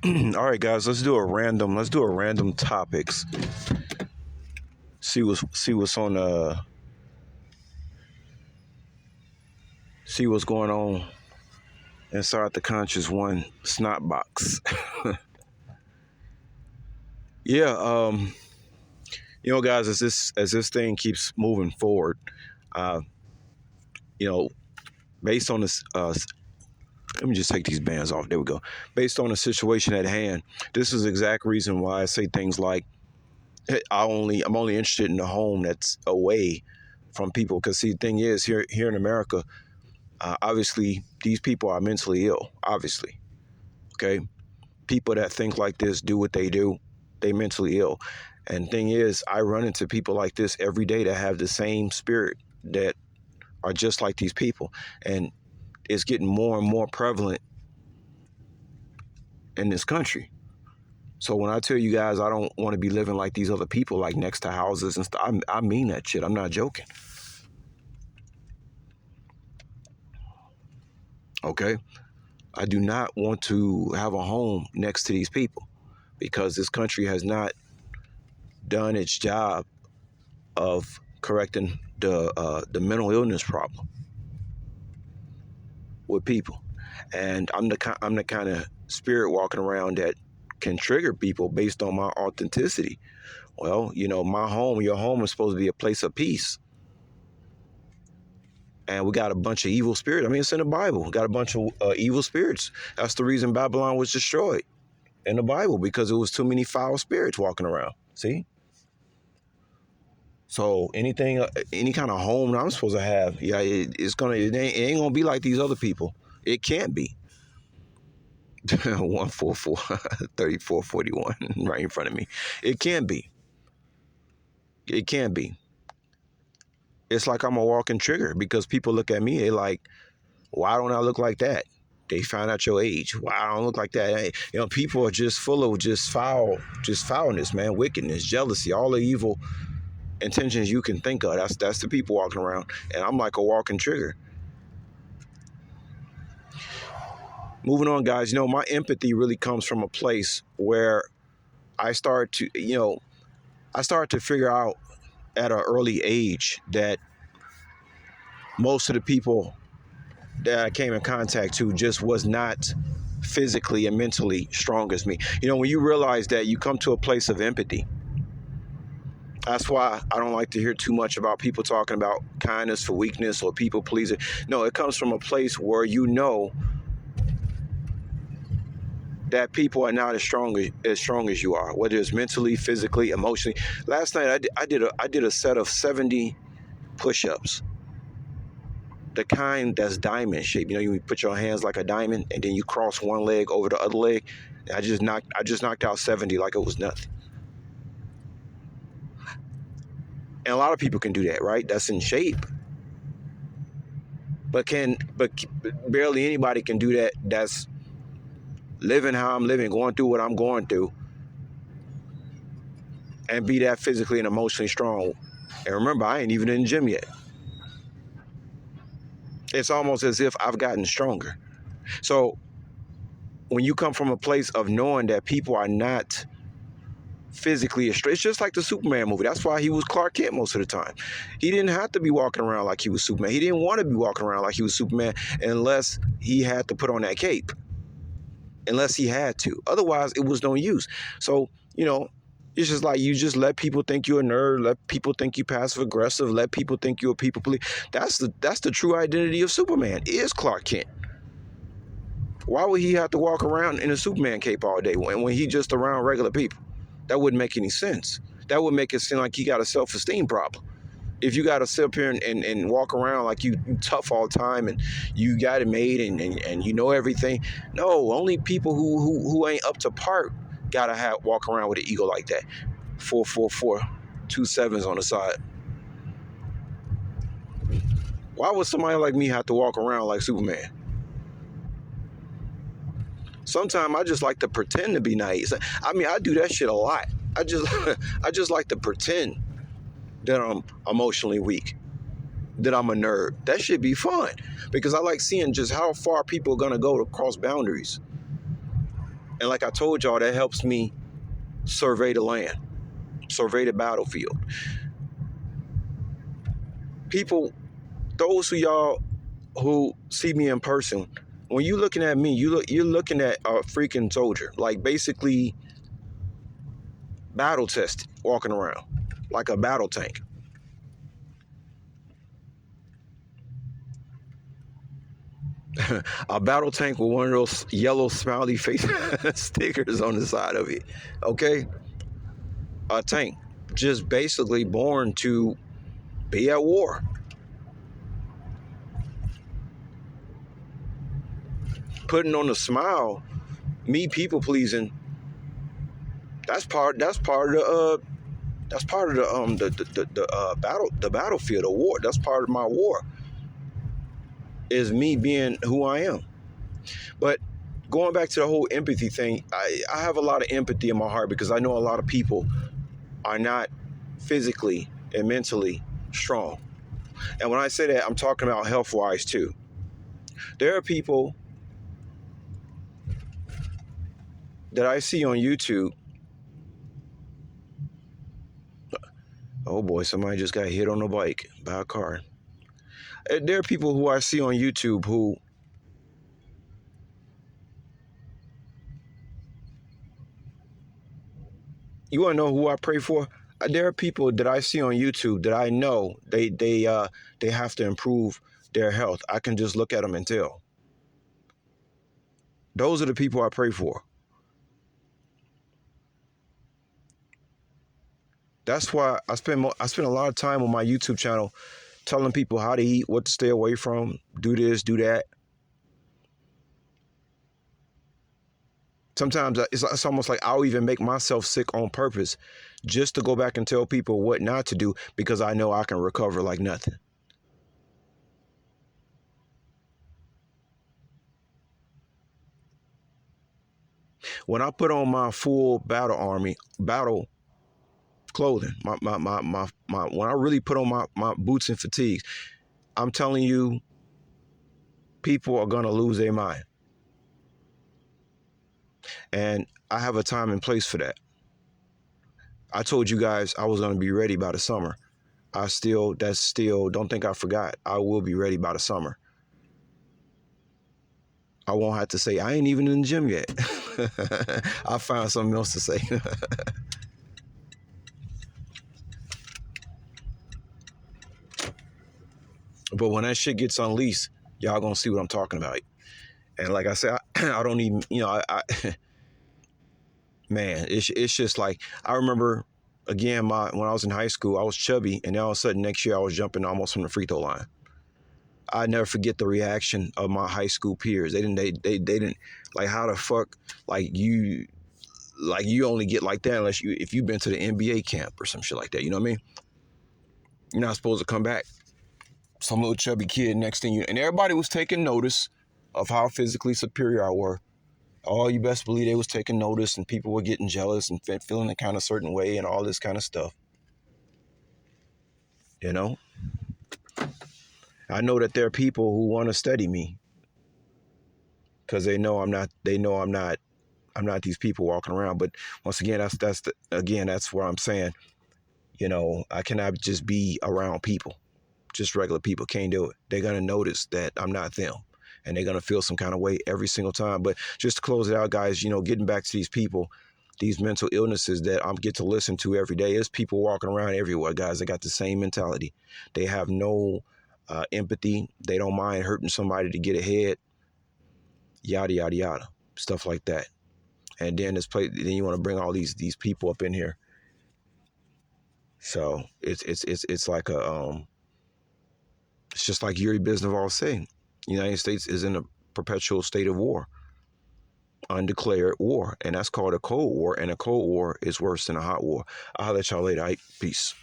All right, guys, let's do a random topics. See what's on see what's going on inside the conscious one snot box. Yeah, guys, as this thing keeps moving forward, uh, you know, based on this let me just take these bands off. There we go. Based on the situation at hand, this is the exact reason why I say things like hey, I'm only interested in a home that's away from people. Because see, the thing is, here in America, obviously these people are mentally ill. Obviously, okay, people that think like this do what they do. They mentally ill. And thing is, I run into people like this every day that have the same spirit that are just like these people, and it's getting more and more prevalent in this country. So when I tell you guys I don't want to be living like these other people, like next to houses and stuff, I mean that shit. I'm not joking. Okay? I do not want to have a home next to these people because this country has not done its job of correcting the mental illness problem with people. And I'm the kind of spirit walking around that can trigger people based on my authenticity. Well, your home is supposed to be a place of peace. And we got a bunch of evil spirits. I mean, it's in the Bible. We got a bunch of evil spirits. That's the reason Babylon was destroyed in the Bible, because it was too many foul spirits walking around. See? So anything, any kind of home that I'm supposed to have, yeah, it ain't gonna be like these other people. It can't be. 144 3441 right in front of me. It can't be. It can't be. It's like I'm a walking trigger because people look at me, they like, why don't I look like that? They find out your age. Why I don't look like that? Hey, people are just full of just foulness, man, wickedness, jealousy, all the evil intentions you can think of. That's the people walking around, and I'm like a walking trigger. Moving on, guys. My empathy really comes from a place where I start to figure out at an early age that most of the people that I came in contact to just was not physically and mentally strong as me. When you realize that, you come to a place of empathy. That's why I don't like to hear too much about people talking about kindness for weakness or people pleasing. No, it comes from a place where that people are not as strong as you are, whether it's mentally, physically, emotionally. Last night I did a set of 70 push-ups. The kind that's diamond shaped. You put your hands like a diamond and then you cross one leg over the other leg. I just knocked out 70 like it was nothing. And a lot of people can do that, right? That's in shape. But barely anybody can do that. That's living how I'm living, going through what I'm going through, and be that physically and emotionally strong. And remember, I ain't even in the gym yet. It's almost as if I've gotten stronger. So when you come from a place of knowing that people are not physically strong, it's just like the Superman movie. That's why he was Clark Kent most of the time. He didn't have to be walking around like he was Superman. He didn't want to be walking around like he was Superman unless he had to put on that cape. Unless he had to. Otherwise, it was no use. So, it's just like you just let people think you're a nerd, let people think you passive aggressive, let people think you're a people pleaser. That's the true identity of Superman, is Clark Kent. Why would he have to walk around in a Superman cape all day when he just around regular people? That wouldn't make any sense. That would make it seem like he got a self-esteem problem. If you got to sit up here and walk around like you tough all the time and you got it made and you know everything. No, only people who ain't up to par gotta walk around with an ego like that. 444, 2 7s on the side. Why would somebody like me have to walk around like Superman? Sometimes I just like to pretend to be nice. I mean, I do that shit a lot. I just like to pretend that I'm emotionally weak, that I'm a nerd. That should be fun because I like seeing just how far people are gonna go to cross boundaries. And like I told y'all, that helps me survey the land, survey the battlefield. People, those who y'all who see me in person, when you looking at me, you're looking at a freaking soldier, like basically battle tested, walking around like a battle tank. A battle tank with one of those yellow smiley face stickers on the side of it. Okay, a tank, just basically born to be at war. Putting on a smile, me people pleasing. That's part of the battlefield, the war. That's part of my war. Is me being who I am. But going back to the whole empathy thing, I have a lot of empathy in my heart because I know a lot of people are not physically and mentally strong. And when I say that, I'm talking about health-wise too. There are people that I see on YouTube. Oh boy, somebody just got hit on a bike by a car. There are people who I see on YouTube who you want to know who I pray for? There are people that I see on YouTube that I know they have to improve their health. I can just look at them and tell. Those are the people I pray for. That's why I spend a lot of time on my YouTube channel telling people how to eat, what to stay away from, do this, do that. Sometimes it's almost like I'll even make myself sick on purpose just to go back and tell people what not to do because I know I can recover like nothing. When I put on my full battle clothing, when I really put on my boots and fatigues, I'm telling you, people are gonna lose their mind. And I have a time and place for that. I told you guys I was gonna be ready by the summer. Don't think I forgot. I will be ready by the summer. I won't have to say, I ain't even in the gym yet. I'll find something else to say. But when that shit gets unleashed, y'all gonna see what I'm talking about. And like I said, I don't even, man, it's just like, I remember, again, when I was in high school, I was chubby, and then all of a sudden next year I was jumping almost from the free throw line. I never forget the reaction of my high school peers. They didn't like, how the fuck, you only get like that if you've been to the NBA camp or some shit like that. You know what I mean? You're not supposed to come back. Some little chubby kid next to you, and everybody was taking notice of how physically superior I were. Oh, you best believe they was taking notice, and people were getting jealous and feeling a kind of certain way and all this kind of stuff. You know? I know that there are people who want to study me because they know I'm not these people walking around. But once again, that's where I'm saying, I cannot just be around people, just regular people. Can't do it. They're gonna notice that I'm not them, and they're gonna feel some kind of way every single time. But just to close it out, guys, getting back to these people, these mental illnesses that I get to listen to every day. There's people walking around everywhere, guys. They got the same mentality. They have no empathy. They don't mind hurting somebody to get ahead. Yada yada yada, stuff like that. And then then you want to bring all these people up in here. So it's like it's just like Yuri Biznoval saying, the United States is in a perpetual state of war, undeclared war, and that's called a Cold War. And a Cold War is worse than a hot war. I'll let y'all later. All right? Peace.